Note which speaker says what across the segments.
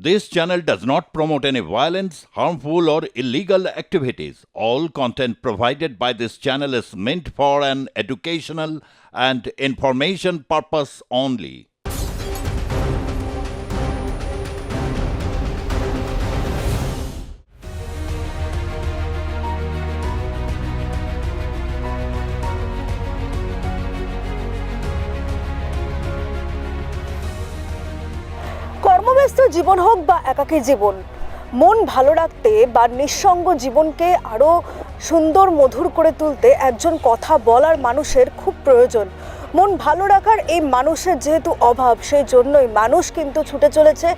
Speaker 1: This channel does not promote any violence, harmful, or illegal activities. All content provided by this channel is meant for an educational and information purpose only.
Speaker 2: কর্মব্যস্ত জীবন হোক বা একাকী জীবন, মন ভালো রাখতে বা নিঃসঙ্গ জীবনকে আরও সুন্দর মধুর করে তুলতে একজন কথা বলার মানুষের খুব প্রয়োজন। মন ভালো রাখার এই মানুষের যেহেতু অভাব, সেই জন্যই মানুষ কিন্তু ছুটে চলেছে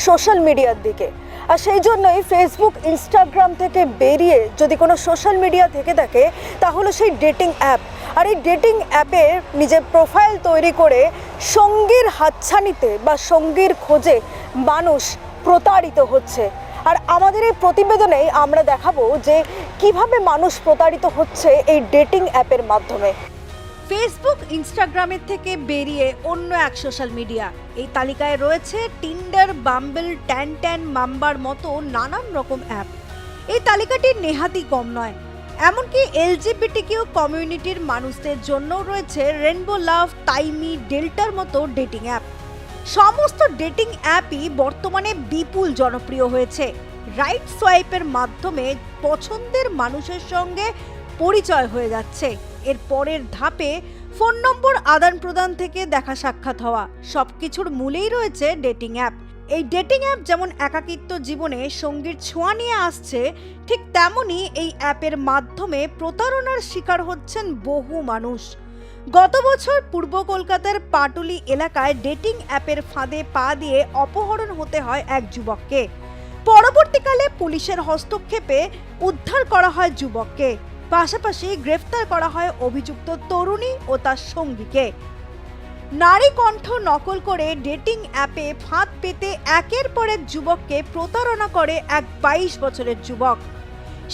Speaker 2: সোশ্যাল মিডিয়ার দিকে। আর সেই জন্যই ফেসবুক, ইনস্টাগ্রাম থেকে বেরিয়ে যদি কোনো সোশ্যাল মিডিয়া থেকে থাকে তাহলে সেই ডেটিং অ্যাপ। আর এই ডেটিং অ্যাপের নিজের প্রোফাইল তৈরি করে সঙ্গীর হাতছানিতে বা সঙ্গীর খোঁজে মানুষ প্রতারিত হচ্ছে। আর আমাদের এই প্রতিবেদনেই আমরা দেখাবো যে কিভাবে মানুষ প্রতারিত হচ্ছে এই ডেটিং অ্যাপের মাধ্যমে। ফেসবুক, ইনস্টাগ্রামের থেকে বেরিয়ে অন্য এক সোশ্যাল মিডিয়া, এই তালিকায় রয়েছে টিন্ডার, বাম্বল, ট্যান, মাম্বার মতো নানান রকম অ্যাপ। এই তালিকাটি নেহাতই কম নয়। এমনকি এলজিবিটিকিউ কমিউনিটির মানুষদের জন্য রয়েছে রেনবো লাভ, টাইমি, ডেল্টার মতো ডেটিং অ্যাপ। সমস্ত ডেটিং অ্যাপই বর্তমানে বিপুল জনপ্রিয় হয়েছে। রাইট সোয়াইপের মাধ্যমে পছন্দের মানুষের সঙ্গে পরিচয় হয়ে যাচ্ছে। এর পরের ধাপে ফোন নম্বর আদান প্রদান থেকে দেখা সাক্ষাৎ হওয়া, সবকিছুর মূলেই রয়েছে ডেটিং অ্যাপ। এই ডেটিং অ্যাপ যেমন একাকিত্ব জীবনে সঙ্গীর ছোঁয়া নিয়ে আসছে, ঠিক তেমনই এই অ্যাপের মাধ্যমে প্রতারণার শিকার হচ্ছেন বহু মানুষ। গত বছর পূর্ব কলকাতার পাটুলি এলাকায় ডেটিং অ্যাপের ফাঁদে পা দিয়ে অপহরণ হতে হয় এক যুবককে। পরবর্তীকালে পুলিশের হস্তক্ষেপে উদ্ধার করা হয় যুবককে, পাশাপাশি গ্রেফতার করা হয় অভিযুক্ত তরুণী ও তার সঙ্গীকে। নারী কণ্ঠ নকল করে ডেটিং অ্যাপে ফাঁদ পেতে একের পর এক যুবককে প্রতারণা করে এক 22 বছরের যুবক।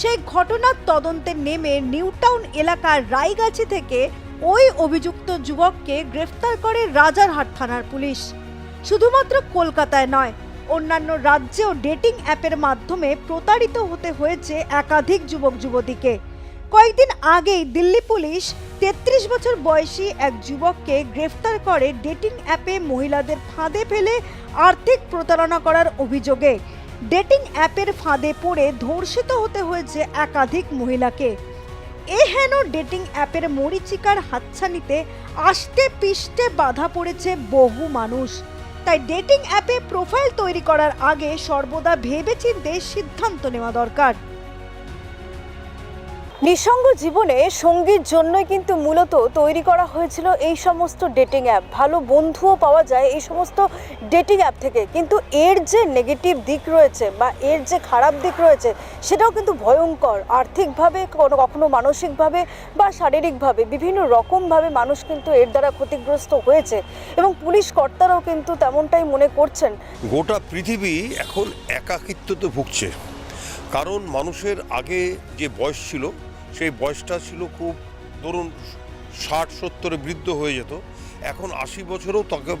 Speaker 2: সেই ঘটনার তদন্তে নেমে নিউটাউন এলাকার রায়গাছি থেকে ওই অভিযুক্ত যুবককে গ্রেফতার করে রাজারহাট থানার পুলিশ। শুধুমাত্র কলকাতায় নয়, অন্যান্য রাজ্যেও ডেটিং অ্যাপের মাধ্যমে প্রতারিত হতে হয়েছে একাধিক যুবক যুবতীকে। কয়েকদিন আগেই দিল্লি পুলিশ 33 বছর বয়সী এক যুবককে গ্রেফতার করে ডেটিং অ্যাপে মহিলাদের ফাঁদে ফেলে আর্থিক প্রতারণা করার অভিযোগে। ডেটিং অ্যাপের ফাঁদে পড়ে ধর্ষিত হতে হয়েছে একাধিক মহিলাকে। এ হেন ডেটিং অ্যাপের মরীচিকার হাতছানিতে আষ্টে পিষ্টে বাধা পড়েছে বহু মানুষ। তাই ডেটিং অ্যাপে প্রোফাইল তৈরি করার আগে সর্বদা ভেবেচিন্তে সিদ্ধান্ত নেওয়া দরকার। নিঃসঙ্গ জীবনে সঙ্গীর জন্যই কিন্তু মূলত তৈরি করা হয়েছিল এই সমস্ত ডেটিং অ্যাপ। ভালো বন্ধুও পাওয়া যায় এই সমস্ত ডেটিং অ্যাপ থেকে, কিন্তু এর যে নেগেটিভ দিক রয়েছে বা এর যে খারাপ দিক রয়েছে সেটাও কিন্তু ভয়ঙ্কর। আর্থিকভাবে, কখনো মানসিকভাবে বা শারীরিকভাবে বিভিন্ন রকমভাবে মানুষ কিন্তু এর দ্বারা ক্ষতিগ্রস্ত হয়েছে এবং পুলিশ কর্তারাও কিন্তু তেমনটাই মনে করছেন।
Speaker 3: গোটা পৃথিবী এখন একাকিত্বতে ভুগছে, কারণ মানুষের আগে যে বয়স ছিল সেই বয়সটা ছিল খুব, ধরুন 60-70-এ বৃদ্ধ হয়ে যেত। এখন 80 বছরেও তাকে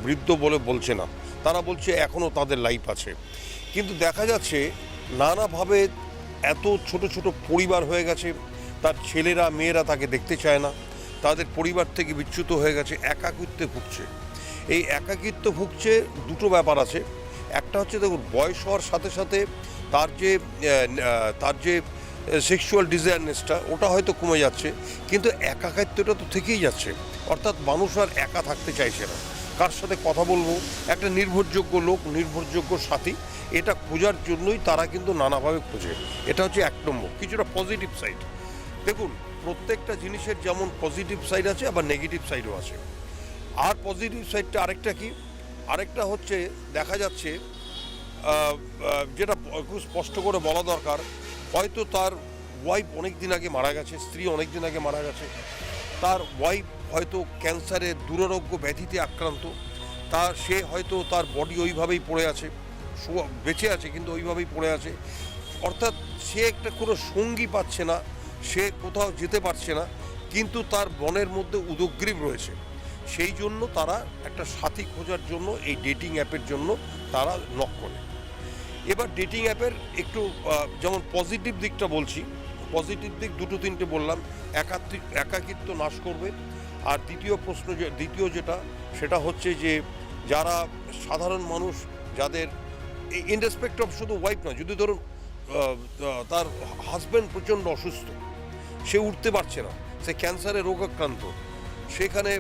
Speaker 3: বৃদ্ধ বলে বলছে না, তারা বলছে এখনও তাদের লাইফ আছে। কিন্তু দেখা যাচ্ছে নানাভাবে এত ছোট ছোট পরিবার হয়ে গেছে, তার ছেলেরা মেয়েরা তাকে দেখতে চায় না, তাদের পরিবার থেকে বিচ্যুত হয়ে গেছে, একাকিত্বে ভুগছে। এই একাকিত্ব ভুগছে দুটো ব্যাপার আছে। একটা হচ্ছে, দেখুন, বয়স হওয়ার সাথে সাথে তার যে সেক্সুয়াল ডিজায়ারনেসটা ওটা হয়তো কমে যাচ্ছে, কিন্তু একাকিত্বটা তো থেকেই যাচ্ছে। অর্থাৎ মানুষ আর একা থাকতে চাইছে না, কার সাথে কথা বলবো, একটা নির্ভরযোগ্য লোক, নির্ভরযোগ্য সাথী, এটা খোঁজার জন্যই তারা কিন্তু নানাভাবে খোঁজে। এটা হচ্ছে এক নম্বর। কিছুটা পজিটিভ সাইড। দেখুন, প্রত্যেকটা জিনিসের যেমন পজিটিভ সাইড আছে আবার নেগেটিভ সাইডও আছে। আর পজিটিভ সাইডটা আরেকটা কি, আরেকটা হচ্ছে দেখা যাচ্ছে যেটা খুব স্পষ্ট করে বলা দরকার, হয়তো তার ওয়াইফ অনেক দিন আগে মারা গেছে, স্ত্রী অনেক দিন আগে মারা গেছে, তার ওয়াইফ হয়তো ক্যান্সারের দুরারোগ্য ব্যাধিতে আক্রান্ত, সে হয়তো তার বডি ওইভাবেই পড়ে আছে, বেঁচে আছে কিন্তু ওইভাবেই পড়ে আছে। অর্থাৎ সে একটা কোনো সঙ্গী পাচ্ছে না, সে কোথাও যেতে পারছে না, কিন্তু তার মনের মধ্যে উদগ্রীব রয়েছে। সেই জন্য তারা একটা সাথী খোঁজার জন্য এই ডেটিং অ্যাপের জন্য তারা নক করে। এবার ডেটিং অ্যাপের একটু যেমন পজিটিভ দিকটা বলছি, পজিটিভ দিক দুটো তিনটে বললাম। একাকিত্ব নাশ করবে। আর দ্বিতীয় যেটা সেটা হচ্ছে যে যারা সাধারণ মানুষ, যাদের ইন রেসপেক্ট অফ শুধু ওয়াইফ না, যদি ধরুন তার হাজব্যান্ড প্রচণ্ড অসুস্থ, সে উঠতে পারছে না, সে ক্যান্সারে রোগাক্রান্ত, সেখানে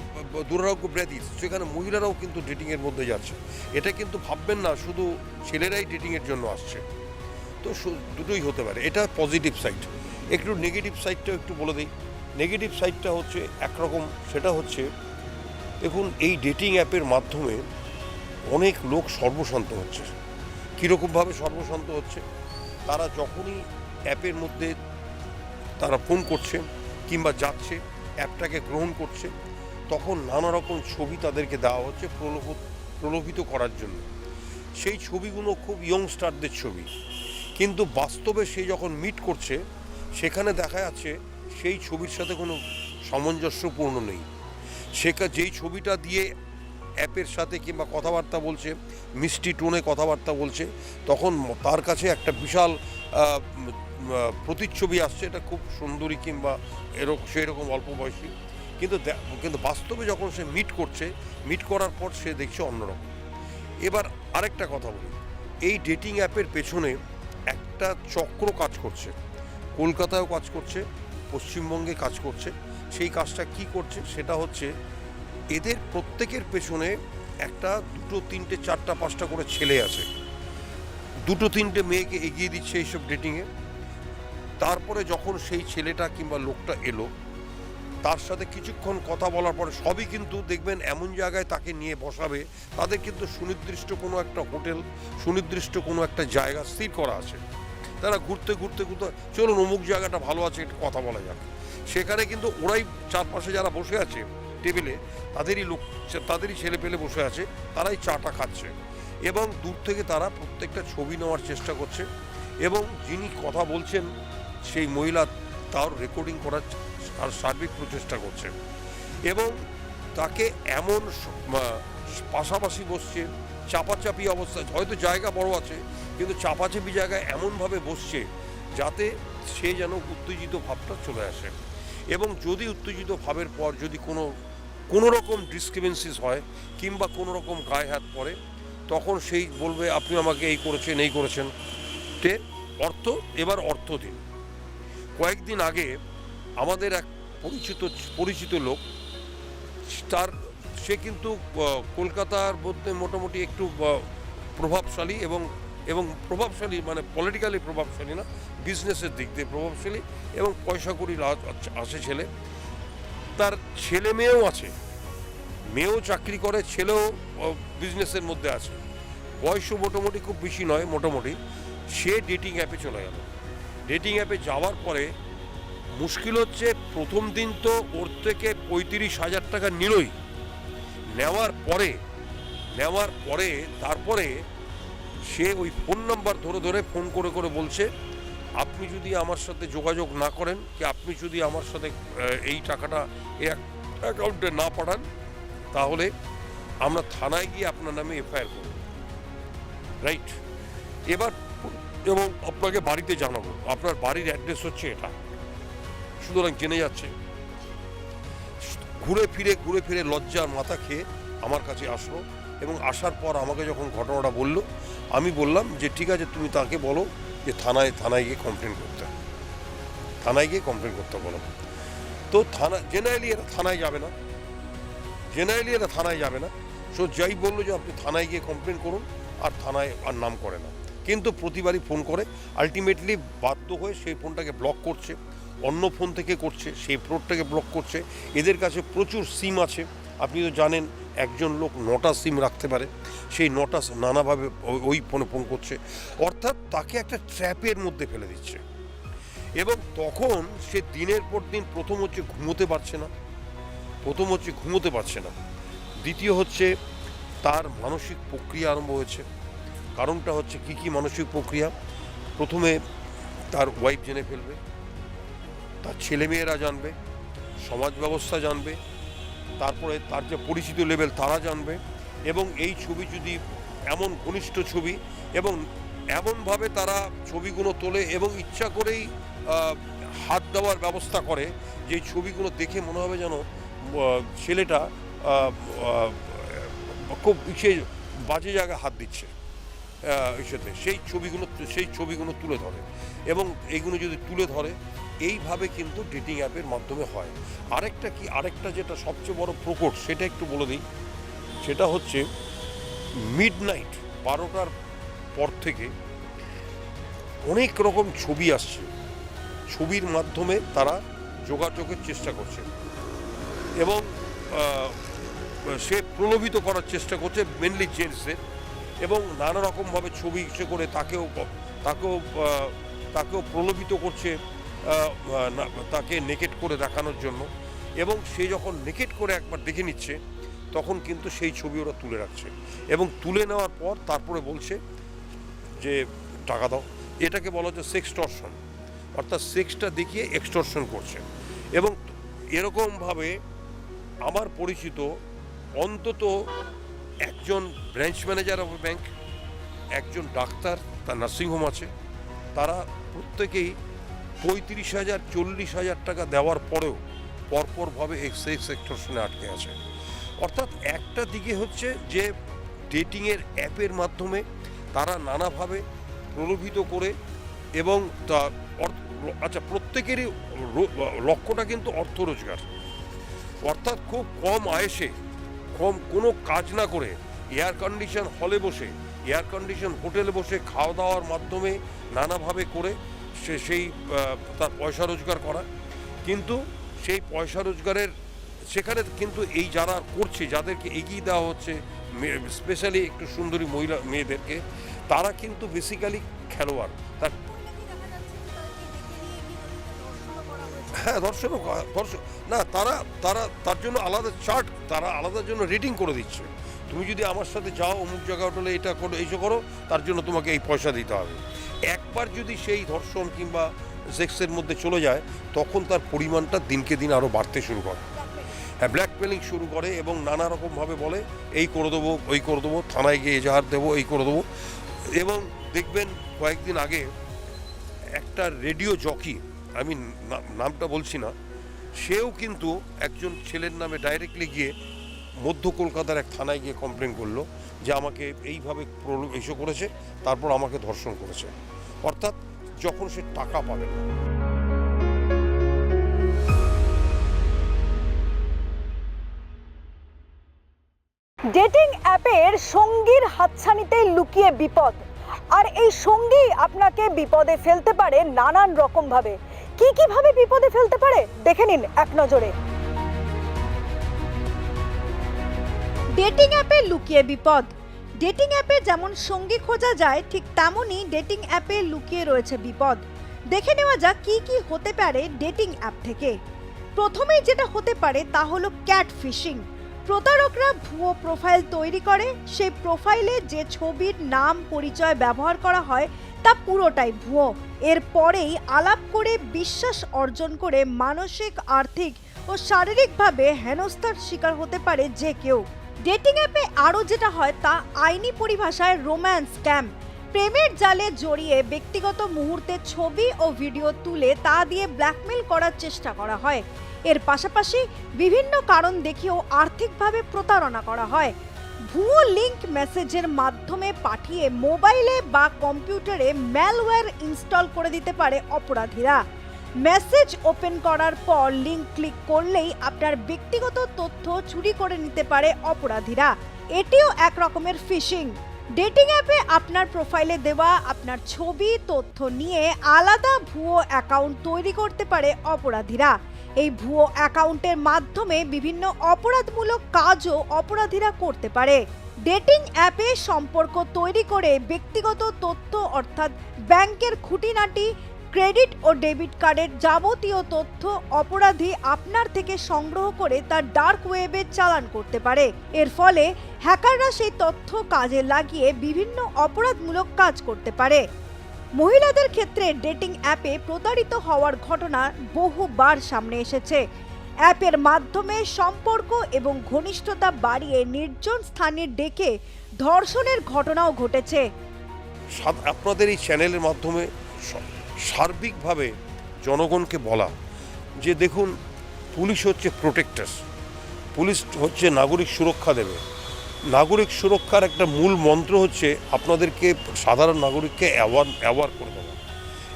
Speaker 3: দুরারোগ্য ব্যাধি, সেখানে মহিলারাও কিন্তু ডেটিংয়ের মধ্যে যাচ্ছে। এটা কিন্তু ভাববেন না শুধু ছেলেরাই ডেটিংয়ের জন্য আসছে, তো দুটোই হতে পারে। এটা পজিটিভ সাইড। একটু নেগেটিভ সাইডটাও একটু বলে দিই। নেগেটিভ সাইডটা হচ্ছে একরকম, সেটা হচ্ছে দেখুন এই ডেটিং অ্যাপের মাধ্যমে অনেক লোক সর্বশান্ত হচ্ছে। কীরকমভাবে সর্বশান্ত হচ্ছে? তারা যখনই অ্যাপের মধ্যে তারা ফোন করছে কিংবা যাচ্ছে, অ্যাপটাকে গ্রহণ করছে, তখন নানা রকম ছবি তাদেরকে দেওয়া হচ্ছে প্রলোভিত করার জন্য। সেই ছবিগুলো খুব ইয়ংস্টারদের ছবি, কিন্তু বাস্তবে সে যখন মিট করছে সেখানে দেখা যাচ্ছে সেই ছবির সাথে কোনো সামঞ্জস্যপূর্ণ নেই। যেই ছবিটা দিয়ে অ্যাপের সাথে কিংবা কথাবার্তা বলছে, মিষ্টি টোনে কথাবার্তা বলছে, তখন তার কাছে একটা বিশাল প্রতিচ্ছবি আসছে, এটা খুব সুন্দরী কিংবা সেই রকম অল্প বয়সী, কিন্তু বাস্তবে যখন সে মিট করার পর সে দেখছে অন্যরকম। এবার আরেকটা কথা বলি, এই ডেটিং অ্যাপের পেছনে একটা চক্র কাজ করছে। কলকাতায়ও কাজ করছে, পশ্চিমবঙ্গে কাজ করছে। সেই কাজটা কি করছে? সেটা হচ্ছে এদের প্রত্যেকের পেছনে একটা 2, 3, 4, 5টা করে ছেলে আছে, 2, 3টে মেয়েকে এগিয়ে দিচ্ছে এইসব ডেটিংয়ে। তারপরে যখন সেই ছেলেটা কিংবা লোকটা এলো, তার সাথে কিছুক্ষণ কথা বলার পরে সবই কিন্তু দেখবেন এমন জায়গায় তাকে নিয়ে বসাবে, তাদের কিন্তু সুনির্দিষ্ট কোনো একটা হোটেল, সুনির্দিষ্ট কোনো একটা জায়গা স্থির করা আছে। তারা ঘুরতে চলুন অমুক জায়গাটা ভালো আছে, একটু কথা বলা যাক। সেখানে কিন্তু ওরাই চারপাশে যারা বসে আছে টেবিলে, তাদেরই ছেলে পেলে বসে আছে, তারাই চাটা খাচ্ছে এবং দূর থেকে তারা প্রত্যেকটা ছবি নেওয়ার চেষ্টা করছে এবং যিনি কথা বলছেন সেই মহিলা তার রেকর্ডিং করার আর সার্বিক প্রচেষ্টা করছে এবং তাকে এমন পাশাপাশি বসছে, চাপাচাপি অবস্থায়, হয়তো জায়গা বড় আছে কিন্তু চাপাচাপি জায়গায় এমনভাবে বসছে যাতে সে যেন উত্তেজিত ভাবটা চলে আসে। এবং যদি উত্তেজিত ভাবের পর যদি কোনো রকম ডিসক্রিমিনেন্সিস হয় কিংবা কোনো রকম গায়ে হাত পড়ে, তখন সেই বলবে আপনি আমাকে এই করেছেন এবার অর্থ দিন। কয়েকদিন আগে আমাদের এক পরিচিত লোক, সে কিন্তু কলকাতার মধ্যে মোটামুটি একটু প্রভাবশালী এবং প্রভাবশালী মানে পলিটিক্যালি প্রভাবশালী না, বিজনেসের দিক দিয়ে প্রভাবশালী এবং পয়সা কড়ি আছে ছেলে। তার ছেলে মেয়েও আছে, মেয়েও চাকরি করে, ছেলেও বিজনেসের মধ্যে আছে, বয়সও মোটামুটি খুব বেশি নয়, মোটামুটি। সে ডেটিং অ্যাপে চলে গেল। ডেটিং অ্যাপে যাওয়ার পরে মুশকিল হচ্ছে, প্রথম দিন তো ওর থেকে 35,000 টাকা নিলই। নেওয়ার পরে তারপরে সে ওই ফোন নাম্বার ধরে ফোন করে বলছে, আপনি যদি আমার সাথে যোগাযোগ না করেন, কি আপনি যদি আমার সাথে এই টাকাটা এই অ্যাকাউন্টে না পাঠান, তাহলে আমরা থানায় গিয়ে আপনার নামে এফআইআর করব, রাইট? এবং আপনাকে বাড়িতে জানাবো, আপনার বাড়ির অ্যাড্রেস হচ্ছে এটা। সুতরাং জেনে যাচ্ছে। ঘুরে ফিরে লজ্জার মাথা খেয়ে আমার কাছে আসলো এবং আসার পর আমাকে যখন ঘটনাটা বললো, আমি বললাম যে ঠিক আছে, তুমি তাকে বলো যে থানায় গিয়ে কমপ্লেন করতে বলো। তো জেনারেলি এরা থানায় যাবে না। সো যাই বললো যে আপনি থানায় গিয়ে কমপ্লেন করুন, আর থানায় আর নাম করে না। কিন্তু প্রতিবারই ফোন করে, আলটিমেটলি বাধ্য হয়ে সেই ফোনটাকে ব্লক করছে, অন্য ফোন থেকে করছে, সেই ফ্রডটাকে ব্লক করছে। এদের কাছে প্রচুর সিম আছে, আপনি তো জানেন একজন লোক 9টা সিম রাখতে পারে, সেই 9টা নানাভাবে ওই ফোনে ফোন করছে, অর্থাৎ তাকে একটা ট্র্যাপের মধ্যে ফেলে দিচ্ছে। এবং তখন সে দিনের পর দিন প্রথম হচ্ছে ঘুমোতে পারছে না, দ্বিতীয় হচ্ছে তার মানসিক প্রক্রিয়া আরম্ভ হয়েছে। কারণটা হচ্ছে কি মানসিক প্রক্রিয়া? প্রথমে তার ওয়াইফ জেনে ফেলবে, তার ছেলেমেয়েরা জানবে, সমাজ ব্যবস্থা জানবে, তারপরে তার যে পরিচিত লেভেল তারা জানবে, এবং এই ছবি যদি এমন ঘনিষ্ঠ ছবি এবং এমনভাবে তারা ছবিগুলো তোলে এবং ইচ্ছা করেই হাত দেওয়ার ব্যবস্থা করে যে ছবিগুলো দেখে মনে হবে যেন ছেলেটা খুব সে বাজে জায়গায় হাত দিচ্ছে, সেই ছবিগুলো তুলে ধরে, এবং এইগুলো যদি তুলে ধরে এইভাবে কিন্তু ডেটিং অ্যাপের মাধ্যমে হয়। আরেকটা যেটা সবচেয়ে বড় প্রকট সেটা একটু বলে দিই, সেটা হচ্ছে মিডনাইট 12টার পর থেকে অনেক রকম ছবি আসছে, ছবির মাধ্যমে তারা যোগাযোগের চেষ্টা করছে এবং সে প্রলোভিত করার চেষ্টা করছে মেনলি জেন্টসদের, এবং নানা রকমভাবে ছবি সে করে তাকেও প্রলোভিত করছে তাকে নেকেট করে দেখানোর জন্য, এবং সে যখন নেকেট করে একবার দেখে নিচ্ছে তখন কিন্তু সেই ছবি ওরা তুলে রাখছে, এবং তুলে নেওয়ার পর তারপরে বলছে যে টাকা দাও। এটাকে বলা হচ্ছে সেক্সটর্শন, অর্থাৎ সেক্সটা দেখিয়ে এক্সটর্শন করছে। এবং এরকমভাবে আমার পরিচিত অন্তত একজন ব্রাঞ্চ ম্যানেজার অফ ব্যাংক, একজন ডাক্তার, তার নার্সিংহোম আছে, তারা প্রত্যেকেই 35,000 40,000 টাকা দেওয়ার পরেও পরপরভাবে এই সেক্স এক্সটর্শনে আটকে আছে। অর্থাৎ একটা দিকে হচ্ছে যে ডেটিংয়ের অ্যাপের মাধ্যমে তারা নানাভাবে প্রলোভিত করে, এবং প্রত্যেকেরই লক্ষ্যটা কিন্তু অর্থ রোজগার, অর্থাৎ খুব কম আয়েসে কোনো কাজ না করে এয়ার কন্ডিশন হলে বসে, এয়ার কন্ডিশন হোটেলে বসে খাওয়া দাওয়ার মাধ্যমে নানাভাবে করে সেই তার পয়সা রোজগার করা। কিন্তু সেই পয়সা রোজগারের সেখানে কিন্তু এই যারা করছে, যাদেরকে এগিয়ে দেওয়া হচ্ছে, স্পেশালি একটু সুন্দরী মহিলা মেয়েদেরকে, তারা কিন্তু বেসিক্যালি খেলোয়াড়। হ্যাঁ, দর্শন না, তার জন্য আলাদা চার্ট, তারা আলাদা জন্য রেটিং করে দিচ্ছে। তুমি যদি আমার সাথে যাও অমুক জায়গা হোটেলে এটা করো, এইসব করো, তার জন্য তোমাকে এই পয়সা দিতে হবে। একবার যদি সেই ধর্ষণ কিংবা সেক্সের মধ্যে চলে যায় তখন তার পরিমাণটা দিনকে দিন আরও বাড়তে শুরু করে। হ্যাঁ, ব্ল্যাকমেলিং শুরু করে এবং নানা রকমভাবে বলে এই করে দেবো, ওই করে দেবো, থানায় গিয়ে এজাহার দেবো, এই করে দেবো। এবং দেখবেন কয়েকদিন আগে একটা রেডিও জকি, আমি নামটা বলছি না, সেও কিন্তু একজন ছেলের নামে ডাইরেক্টলি গিয়ে মধ্য কলকাতার এক থানায় গিয়ে কমপ্লেন করলো যে আমাকে এইভাবে এসে করেছে, তারপর আমাকে ধর্ষণ করেছে। অর্থাৎ যখন সে টাকা পাবে না।
Speaker 2: ডেটিং অ্যাপের সঙ্গীর হাতছানিতে লুকিয়ে বিপদ, আর এই সঙ্গী আপনাকে বিপদে ফেলতে পারে নানান রকম ভাবে। কিভাবে বিপদে ফেলতে পারে দেখে নিন এক নজরে। ডেটিং অ্যাপে লুকিয়ে বিপদ। ডেটিং অ্যাপে যেমন সঙ্গী খোঁজা যায়, ঠিক তেমনই ডেটিং অ্যাপে লুকিয়ে রয়েছে বিপদ। দেখে নেওয়া যাক কি হতে পারে ডেটিং অ্যাপ থেকে। প্রথমেই যেটা হতে পারে তা হলো ক্যাট ফিশিং। প্রতারকরা ভুয়ো প্রোফাইল তৈরি করে, সেই প্রোফাইলে যে ছবির নাম পরিচয় ব্যবহার করা হয় তা পুরোটাই ভুয়ো। এরপরেই আলাপ করে বিশ্বাস অর্জন করে মানসিক, আর্থিক ও শারীরিকভাবে হেনস্থার শিকার হতে পারে যে কেউ। ডেটিং অ্যাপে আরও যেটা হয় তা আইনি পরিভাষায় রোম্যান্স স্ক্যাম। প্রেমের জালে জড়িয়ে ব্যক্তিগত মুহূর্তের ছবি ও ভিডিও তুলে তা দিয়ে ব্ল্যাকমেল করার চেষ্টা করা হয়। এর পাশাপাশি বিভিন্ন কারণ দেখিয়েও আর্থিকভাবে প্রতারণা করা হয়। ভুয়ো লিঙ্ক মেসেজের মাধ্যমে পাঠিয়ে মোবাইলে বা কম্পিউটারে ম্যালওয়্যার ইনস্টল করে দিতে পারে অপরাধীরা। মেসেজ ওপেন করার পর লিঙ্ক ক্লিক করলেই আপনার ব্যক্তিগত তথ্য চুরি করে নিতে পারে অপরাধীরা। এটিও এক রকমের ফিশিং। ডেটিং অ্যাপে আপনার প্রোফাইলে দেওয়া আপনার ছবি, তথ্য নিয়ে আলাদা ভুয়ো অ্যাকাউন্ট তৈরি করতে পারে অপরাধীরা। এই ভুয়ো অ্যাকাউন্টের মাধ্যমে বিভিন্ন অপরাধমূলক কাজও অপরাধীরা করতে পারে। ডেটিং অ্যাপে সম্পর্ক তৈরি করে ব্যক্তিগত তথ্য অর্থাৎ ব্যাংকের খুঁটিনাটি, ক্রেডিট ও ডেবিট কার্ডের যাবতীয় তথ্য অপরাধী আপনার থেকে সংগ্রহ করে তা ডার্ক ওয়েবে চালান করতে পারে। এর ফলে হ্যাকাররা সেই তথ্য কাজে লাগিয়ে বিভিন্ন অপরাধমূলক কাজ করতে পারে। মহিলাদের ক্ষেত্রে ডেটিং অ্যাপে প্রতারিত হওয়ার ঘটনা বহুবার সামনে এসেছে। অ্যাপের মাধ্যমে সম্পর্ক এবং ঘনিষ্ঠতা বাড়িয়ে নির্জন স্থানে ডেকে ধর্ষণের ঘটনাও ঘটেছে।
Speaker 3: আপনাদের এই চ্যানেলের মাধ্যমে সার্বিকভাবে জনগণকে বলা যে দেখুন, পুলিশ হচ্ছে প্রোটেক্টার, পুলিশ হচ্ছে নাগরিক সুরক্ষা দেবে। নাগরিক সুরক্ষার একটা মূল মন্ত্র হচ্ছে আপনাদেরকে সাধারণ নাগরিককে অ্যাওয়ার করে দেওয়া।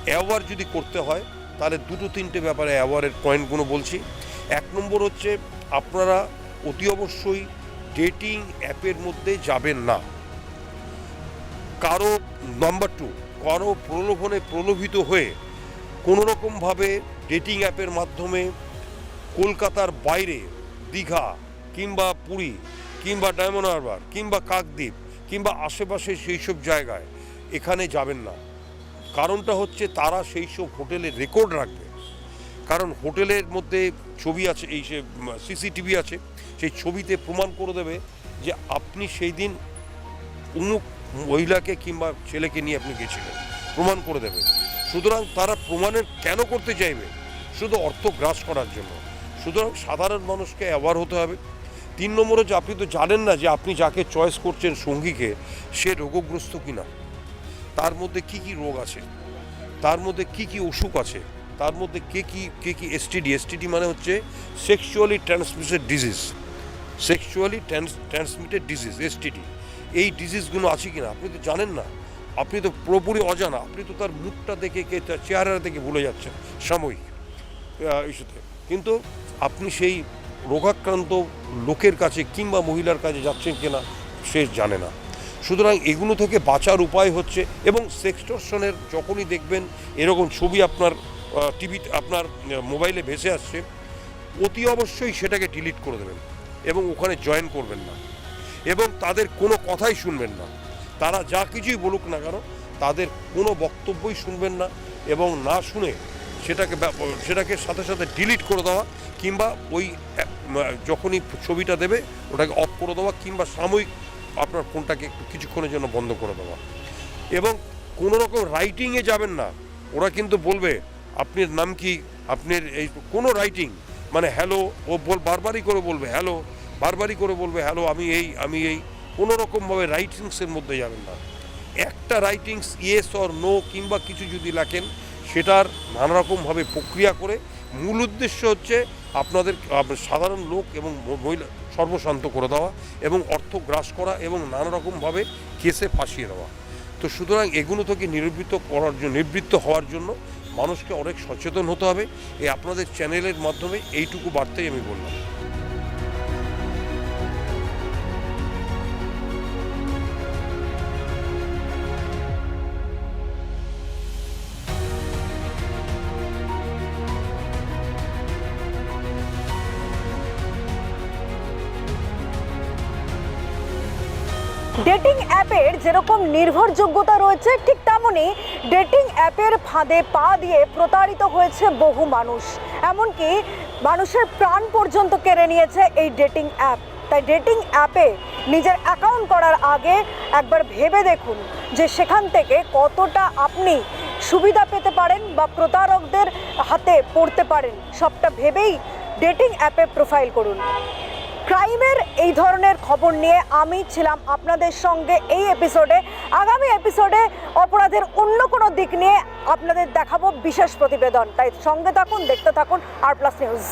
Speaker 3: অ্যাওয়ার যদি করতে হয় তাহলে দুটো তিনটে ব্যাপারে অ্যাওয়ারের পয়েন্টগুলো বলছি। 1 নম্বর হচ্ছে আপনারা অতি অবশ্যই ডেটিং অ্যাপের মধ্যে যাবেন না। নাম্বার 2, কারো প্রলোভনে প্রলোভিত হয়ে কোনো রকমভাবে ডেটিং অ্যাপের মাধ্যমে কলকাতার বাইরে দীঘা কিংবা পুরী কিংবা ডায়মন্ড হারবার কিংবা কাকদ্বীপ কিংবা আশেপাশে সেই সব জায়গায় এখানে যাবেন না। কারণটা হচ্ছে তারা সেই সব হোটেলে রেকর্ড রাখবে, কারণ হোটেলের মধ্যে ছবি আছে, এই সে সিসিটিভি আছে, সেই ছবিতে প্রমাণ করে দেবে যে আপনি সেই দিন অমুক মহিলাকে কিংবা ছেলেকে নিয়ে আপনি গেছিলেন, প্রমাণ করে দেবে। সুতরাং তারা প্রমাণের কেন করতে চাইবে? শুধু অর্থ গ্রাস করার জন্য। সুতরাং সাধারণ মানুষকে অ্যাওয়ার হতে হবে। 3 নম্বর হচ্ছে আপনি তো জানেন না যে আপনি যাকে চয়েস করছেন সঙ্গীকে সে রোগগ্রস্ত কিনা, তার মধ্যে কি কি রোগ আছে, তার মধ্যে কি কি অসুখ আছে, তার মধ্যে কে কি এসটিডি মানে হচ্ছে সেক্সুয়ালি ট্রান্সমিটেড ডিজিজ, এসটিডি। এই ডিজিজগুলো আছে কিনা আপনি তো জানেন না, আপনি তো পুরোপুরি অজানা, আপনি তো তার মুখটা দেখে তার চেহারা দেখে ভুলে যাচ্ছেন সাময়িক ইস্যুতে, কিন্তু আপনি সেই রোগাক্রান্ত লোকের কাছে কিংবা মহিলার কাছে যাচ্ছেন কিনা সে জানে না। সুতরাং এগুলো থেকে বাঁচার উপায় হচ্ছে, এবং সেক্সটর্শনের যখনই দেখবেন এরকম ছবি আপনার টিভিতে আপনার মোবাইলে ভেসে আসছে, অতি অবশ্যই সেটাকে ডিলিট করে দেবেন এবং ওখানে জয়েন করবেন না, এবং তাদের কোনো কথাই শুনবেন না। তারা যা কিছুই বলুক না কেন তাদের কোনো বক্তব্যই শুনবেন না, এবং না শুনে সেটাকে সাথে সাথে ডিলিট করে দেওয়া, কিংবা ওই যখনই ছবিটা দেবে ওটাকে অফ করে দেওয়া, কিংবা সাময়িক আপনার ফোনটাকে একটু কিছুক্ষণের জন্য বন্ধ করে দেওয়া। এবং কোনো রকম রাইটিংয়ে যাবেন না। ওরা কিন্তু বলবে আপনার নাম কি, আপনার এই কোনো রাইটিং মানে হ্যালো, ও বারবারই করে বলবে হ্যালো, বারবারই করে বলবে হ্যালো, আমি এই কোনো রকমভাবে রাইটিংসের মধ্যে যাবেন না। একটা রাইটিংস ইয়েস অর নো কিংবা কিছু যদি লেখেন সেটার নানা রকমভাবে প্রক্রিয়া করে, মূল উদ্দেশ্য হচ্ছে আপনাদের সাধারণ লোক এবং মহিলা সর্বশান্ত করে দেওয়া এবং অর্থ গ্রাস করা এবং নানা রকমভাবে কেসে ফাঁসিয়ে দেওয়া। তো সুতরাং এগুলো থেকে নিবৃত্ত হওয়ার জন্য মানুষকে অনেক সচেতন হতে হবে। এই আপনাদের চ্যানেলের মাধ্যমে এইটুকু বার্তাই আমি বললাম।
Speaker 2: ডেটিং অ্যাপের যেরকম নির্ভরযোগ্যতা রয়েছে, ঠিক তেমনই ডেটিং অ্যাপের ফাঁদে পা দিয়ে প্রতারিত হয়েছে বহু মানুষ, এমনকি মানুষের প্রাণ পর্যন্ত কেড়ে নিয়েছে এই ডেটিং অ্যাপ। তাই ডেটিং অ্যাপে নিজের অ্যাকাউন্ট করার আগে একবার ভেবে দেখুন যে সেখান থেকে কতটা আপনি সুবিধা পেতে পারেন বা প্রতারকদের হাতে পড়তে পারেন, সবটা ভেবেই ডেটিং অ্যাপে প্রোফাইল করুন। ক্রাইমের এই ধরনের খবর নিয়ে আমি ছিলাম আপনাদের সঙ্গে এই এপিসোডে। আগামী এপিসোডে অপরাধের অন্য কোনো দিক নিয়ে আপনাদের দেখাবো বিশেষ প্রতিবেদন। তাই সঙ্গে থাকুন, দেখতে থাকুন আর প্লাস নিউজ।